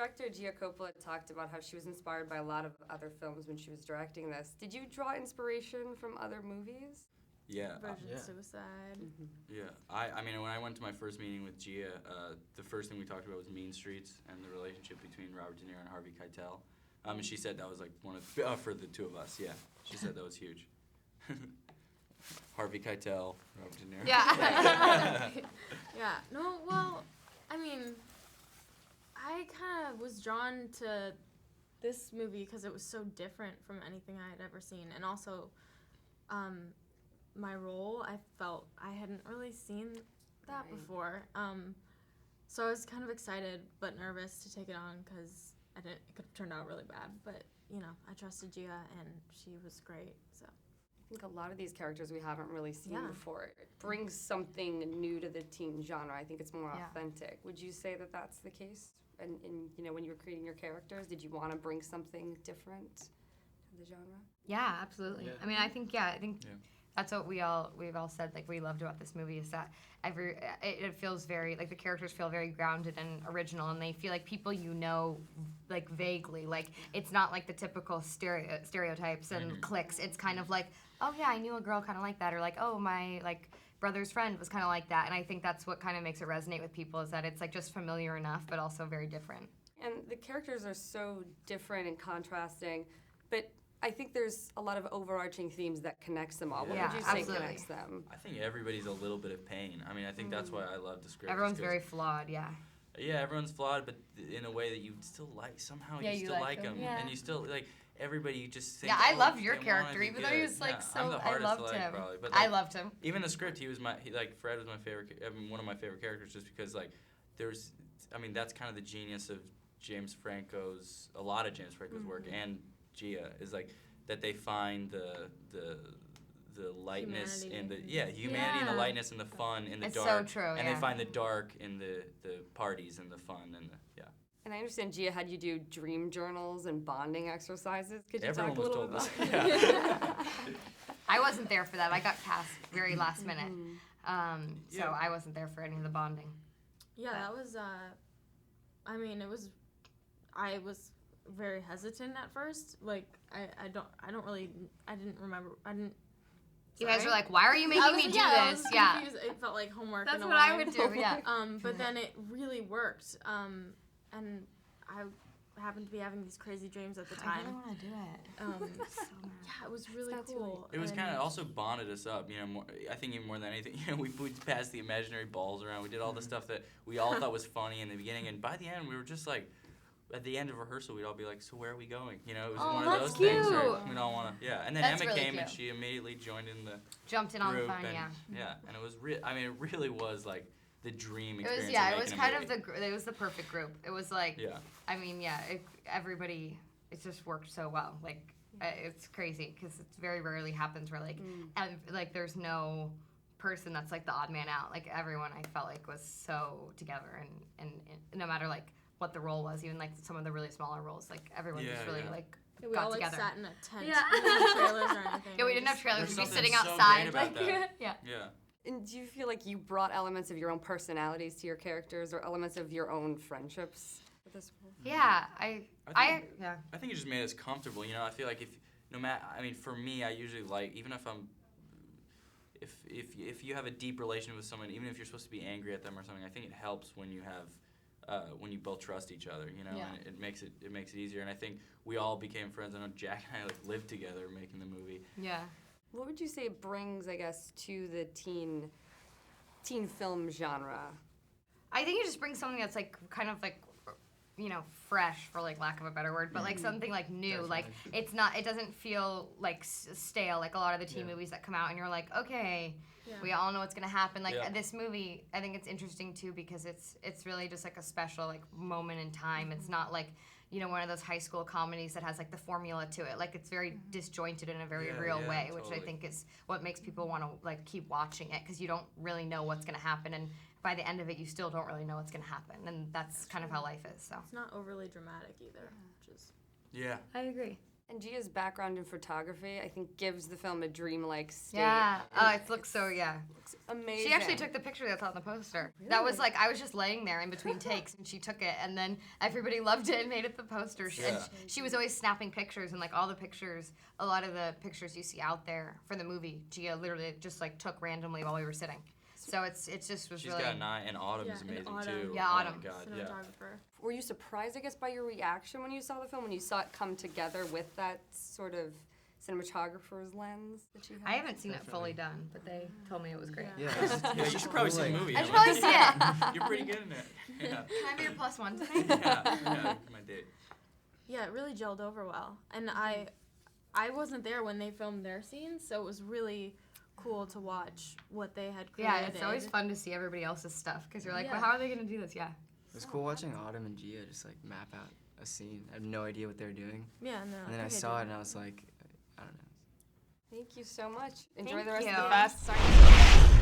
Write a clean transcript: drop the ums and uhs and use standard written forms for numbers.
director, Gia Coppola, talked about how she was inspired by a lot of other films when she was directing this. Did you draw inspiration from other movies? Yeah. Virgin Suicide. Mm-hmm. Yeah. I mean, when I went to my first meeting with Gia, the first thing we talked about was Mean Streets and the relationship between Robert De Niro and Harvey Keitel. And she said that was like one of for the two of us. Yeah. She said that was huge. Harvey Keitel, Robert De Niro. Yeah. Yeah. No, well, I mean, I kind of was drawn to this movie because it was so different from anything I had ever seen. And also, my role, I felt I hadn't really seen that before. So I was kind of excited but nervous to take it on because it could have turned out really bad. But, you know, I trusted Gia, and she was great, so. I think a lot of these characters we haven't really seen before. It brings something new to the teen genre. I think it's more authentic. Would you say that that's the case? And you know, when you were creating your characters, did you want to bring something different to the genre? Yeah, absolutely. Yeah. I mean, I think that's what we've all said, like, we loved about this movie is that it feels very, like, the characters feel very grounded and original, and they feel like people you know, like, vaguely. Like, it's not like the typical stereotypes and cliques. It's kind of like, oh, yeah, I knew a girl kind of like that, or like, oh, my, like, brother's friend was kind of like that. And I think that's what kind of makes it resonate with people, is that it's, like, just familiar enough, but also very different. And the characters are so different and contrasting, but I think there's a lot of overarching themes that connects them all. What would you say connects them? I think everybody's a little bit of pain. I mean, I think that's why I love the script. Everyone's very flawed, yeah. Yeah, everyone's flawed, but in a way that you still like. Somehow you still like them. Yeah. And you still, like, everybody you just think, I love your character, even though he was, like, so, I'm the hardest I loved to like, him. Probably. But, like, I loved him. Even the script, Fred was my favorite, one of my favorite characters, just because, like, that's kind of the genius of a lot of James Franco's work, and Gia, is, like, that they find the lightness humanity. humanity and the lightness and the fun in the it's dark. So true, and they find the dark in the parties and the fun and And I understand Gia had you do dream journals and bonding exercises. Could you Everyone talk a little was bit told about this. that? I wasn't there for that. I got cast very last minute. So I wasn't there for any of the bonding. Yeah, that was, I was very hesitant at first. Like, You guys were like, why are you making me do this? Yeah. Confused. It felt like homework. That's in a what way. I would do, yeah. But then it really worked. And I happened to be having these crazy dreams at the time. I really want to do it. Yeah, it was really cool. It was kind of also bonded us up, you know, more, I think even more than anything. You know, we passed the imaginary balls around. We did all the stuff that we all thought was funny in the beginning. And by the end, we were just like, at the end of rehearsal, we'd all be like, so where are we going? You know, it was one of those things where we'd all want to, And then Emma came and she immediately joined in the Jumped in on the group fun, and, and it was it really was like the dream experience. It was kind of it was the perfect group. It was like, everybody, it just worked so well. Like, it's crazy because it very rarely happens where like there's no person that's like the odd man out. Like, everyone I felt like was so together and no matter like what the role was, even like some of the really smaller roles, like everyone just really like we got all together. Like sat in a tent. We didn't have trailers or anything. Yeah, we didn't have trailers. We'd be sitting so outside. Like, yeah. And do you feel like you brought elements of your own personalities to your characters, or elements of your own friendships with this role? Yeah, I think it just made us comfortable. You know, I feel like for me, I usually like, even if I'm, if you have a deep relation with someone, even if you're supposed to be angry at them or something, I think it helps when you have. When you both trust each other, you know, and it makes it easier. And I think we all became friends. I know Jack and I like lived together making the movie. Yeah. What would you say it brings, I guess, to the teen film genre? I think it just brings something that's like kind of like, you know, fresh, for like lack of a better word, but like something like new. Definitely. Like, it doesn't feel like stale like a lot of the teen movies that come out and you're like, okay. Yeah. We all know what's gonna happen. Like this movie, I think it's interesting too because it's really just like a special like moment in time. It's not like, you know, one of those high school comedies that has like the formula to it. Like, it's very disjointed in a very real way, which I think is what makes people want to like keep watching it, because you don't really know what's gonna happen, and by the end of it, you still don't really know what's gonna happen, and that's kind of how life is. So it's not overly dramatic either, which is I agree. And Gia's background in photography, I think, gives the film a dreamlike state. Yeah. Oh, it looks so, Looks amazing. She actually took the picture that's on the poster. Really? That was like, I was just laying there in between takes, and she took it, and then everybody loved it and made it the poster. And she was always snapping pictures, and like all the pictures, a lot of the pictures you see out there for the movie, Gia literally just like took randomly while we were sitting. So it just was She's really. got an eye, and Autumn's amazing too. Yeah, oh Autumn. My God, Cinematographer. Were you surprised, I guess, by your reaction when you saw the film, when you saw it come together with that sort of cinematographer's lens that you have? I haven't seen it fully done, but they told me it was great. Yeah. Yeah, you should probably see the movie. I should probably see it. You're pretty good in it. Yeah. Can I be your +1 tonight? Yeah, my date. Yeah, it really gelled over well. And I wasn't there when they filmed their scenes, so it was really cool to watch what they had created. Yeah, it's always fun to see everybody else's stuff because you're like, Yeah. well, how are they gonna do this? Yeah. It was cool watching Autumn and Gia just like map out a scene. I had no idea what they were doing. Yeah, no. And then I saw it and I was like, I don't know. Thank you so much. Enjoy Thank the rest you. of the fest. Sorry.